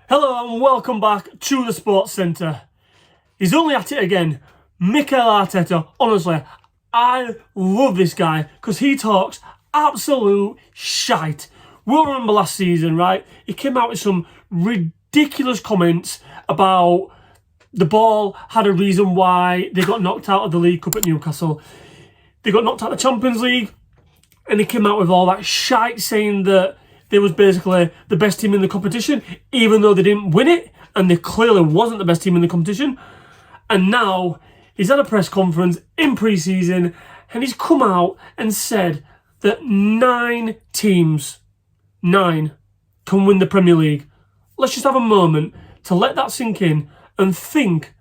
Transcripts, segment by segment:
Hello and welcome back to the Sports Centre. He's only at it again. Mikel Arteta. Honestly, I love this guy because he talks absolute shite. We'll remember last season, right? He came out with some ridiculous comments about the ball had a reason why they got knocked out of the League Cup at Newcastle. They got knocked out of the Champions League and he came out with all that shite saying that they was basically the best team in the competition, even though they didn't win it, and they clearly wasn't the best team in the competition. And now he's had a press conference in pre-season, and he's come out and said that 9 teams, 9, can win the Premier League. Let's just have a moment to let that sink in and think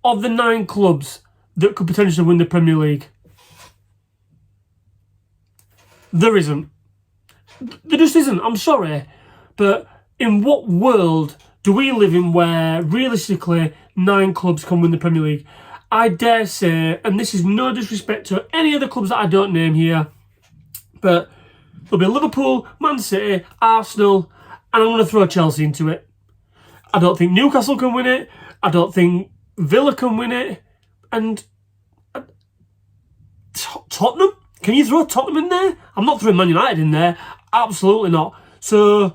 of the 9 clubs that could potentially win the Premier League. There isn't. There just isn't, I'm sorry. But in what world do we live in where realistically 9 clubs can win the Premier League? I dare say, and this is no disrespect to any other clubs that I don't name here, but there'll be Liverpool, Man City, Arsenal, and I'm going to throw Chelsea into it. I don't think Newcastle can win it. I don't think Villa can win it. And Tottenham? Can you throw Tottenham in there? I'm not throwing Man United in there. Absolutely not. So,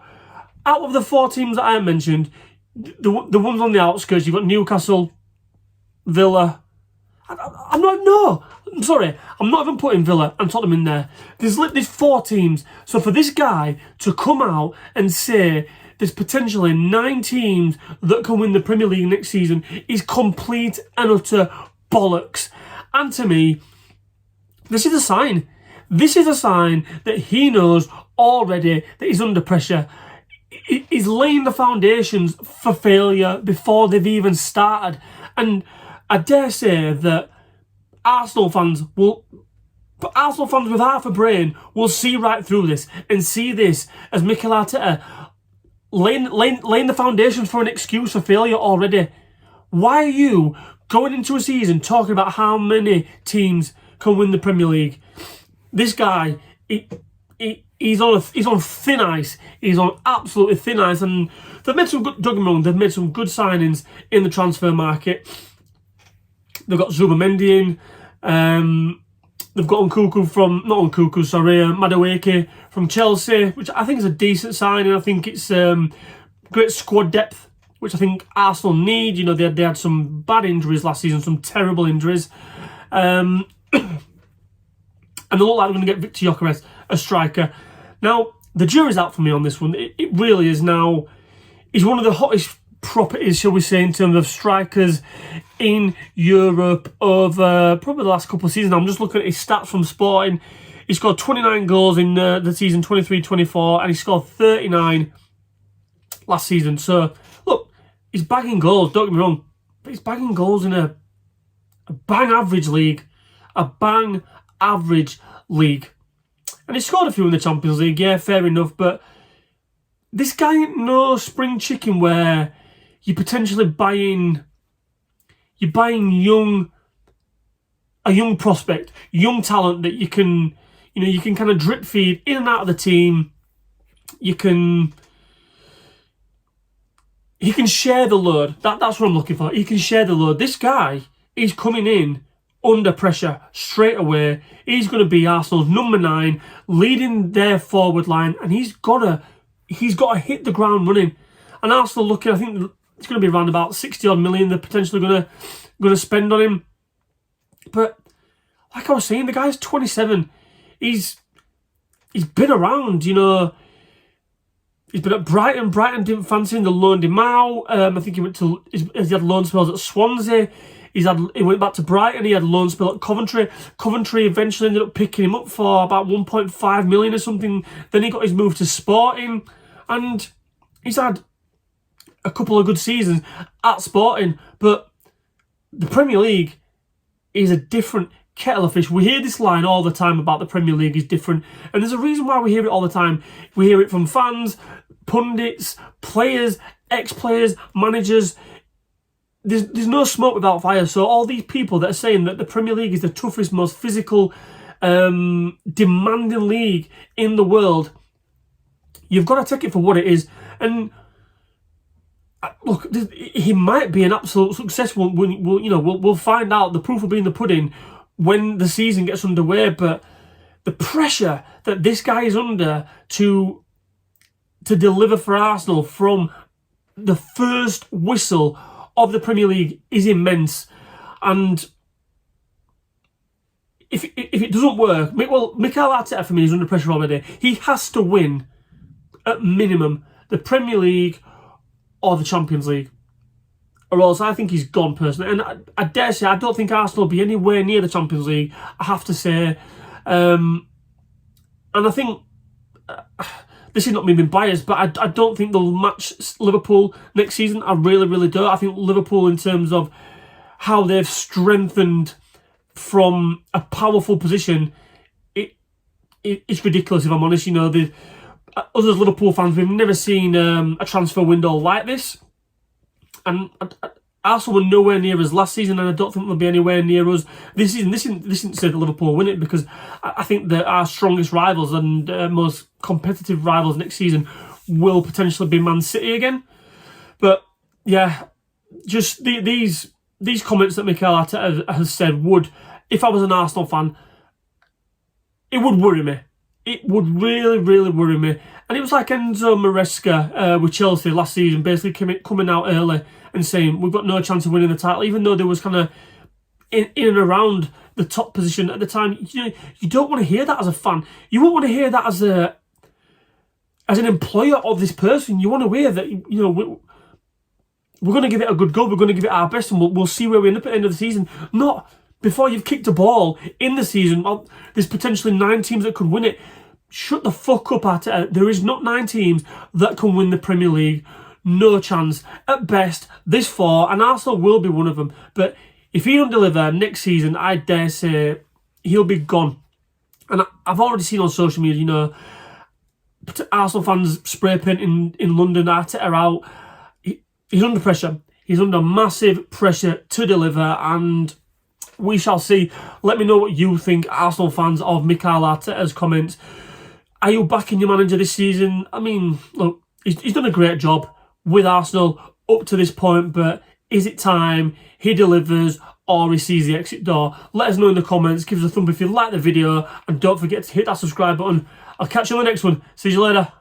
out of the 4 teams that I mentioned, the ones on the outskirts, you've got Newcastle, Villa. I'm not even putting Villa and Tottenham in there. There's 4 teams. So for this guy to come out and say there's potentially 9 teams that can win the Premier League next season is complete and utter bollocks. And to me, this is a sign. This is a sign that he knows already that he's under pressure. He's laying the foundations for failure before they've even started. And I dare say that Arsenal fans with half a brain will see right through this and see this as Mikel Arteta laying the foundations for an excuse for failure already. Why are you going into a season talking about how many teams can win the Premier League? This guy, he's on thin ice. He's on absolutely thin ice, and they've made some good. Don't get me wrong, they've made some good signings in the transfer market. They've got Zubamendi in. They've got Madueke from Chelsea, which I think is a decent signing. I think it's great squad depth, which I think Arsenal need. You know, they had some bad injuries last season, some terrible injuries. And they look like they're going to get Victor Gyökeres, a striker. Now, the jury's out for me on this one. It really is now. He's one of the hottest properties, shall we say, in terms of strikers in Europe over probably the last couple of seasons. I'm just looking at his stats from Sporting. He scored 29 goals in the season 23-24, and he scored 39 last season. So, look, he's bagging goals, don't get me wrong, but he's bagging goals in a bang average league. A bang average league. And he scored a few in the Champions League, yeah, fair enough, but this guy ain't no spring chicken where you're potentially buying a young prospect, young talent that you can kind of drip feed in and out of the team. He can share the load. That's what I'm looking for. He can share the load. This guy is coming in under pressure straight away. He's going to be Arsenal's number 9, leading their forward line, and he's got to hit the ground running. And Arsenal looking, I think it's going to be around about 60 odd million they're potentially going to spend on him. But like I was saying, the guy's 27. He's been around, you know. He's been at Brighton. Brighton didn't fancy him. They loaned him out. I think he had loan spells at Swansea. He went back to Brighton. He had a loan spell at Coventry. Coventry eventually ended up picking him up for about 1.5 million or something. Then he got his move to Sporting, and he's had a couple of good seasons at Sporting. But the Premier League is a different kettle of fish. We hear this line all the time about the Premier League is different, and there's a reason why we hear it all the time. We hear it from fans, pundits, players, ex-players, managers. There's no smoke without fire. So all these people that are saying that the Premier League is the toughest, most physical, demanding league in the world, you've got to take it for what it is. And look, he might be an absolute success. We'll find out. The proof will be in the pudding when the season gets underway. But the pressure that this guy is under to deliver for Arsenal from the first whistle of the Premier League is immense. And if it doesn't work, Mikel Arteta for me is under pressure already. He has to win at minimum the Premier League or the Champions League, or else I think he's gone personally. And I dare say I don't think Arsenal will be anywhere near the Champions League, I have to say. And I think this is not me being biased, but I don't think they'll match Liverpool next season. I really, really don't. I think Liverpool, in terms of how they've strengthened from a powerful position, it's ridiculous, if I'm honest. Us as Liverpool fans, we've never seen a transfer window like this. And Arsenal were nowhere near us last season, and I don't think they'll be anywhere near us this season. This isn't to say that Liverpool win it, because I think that our strongest rivals and most competitive rivals next season will potentially be Man City again. But yeah, just these comments that Mikel Arteta has said would, if I was an Arsenal fan, it would worry me. It would really, really worry me. And it was like Enzo Maresca with Chelsea last season, basically coming out early and saying we've got no chance of winning the title, even though there was kind of in and around the top position at the time. You don't want to hear that as a fan. You won't want to hear that as an employer of this person. You want to hear that we're going to give it a good go. We're going to give it our best, and we'll see where we end up at the end of the season. Not before you've kicked a ball in the season. Well, there's potentially 9 teams that could win it. Shut the fuck up, Arteta. There is not 9 teams that can win the Premier League. No chance. At best, this 4, and Arsenal will be one of them. But if he don't deliver next season, I dare say he'll be gone. And I've already seen on social media, Arsenal fans spray painting in London, Arteta out. He's under pressure. He's under massive pressure to deliver, and we shall see. Let me know what you think, Arsenal fans, of Mikel Arteta's comments. Are you backing your manager this season? I mean, look, he's done a great job with Arsenal up to this point, but is it time he delivers or he sees the exit door? Let us know in the comments. Give us a thumb if you like the video, and don't forget to hit that subscribe button. I'll catch you on the next one. See you later.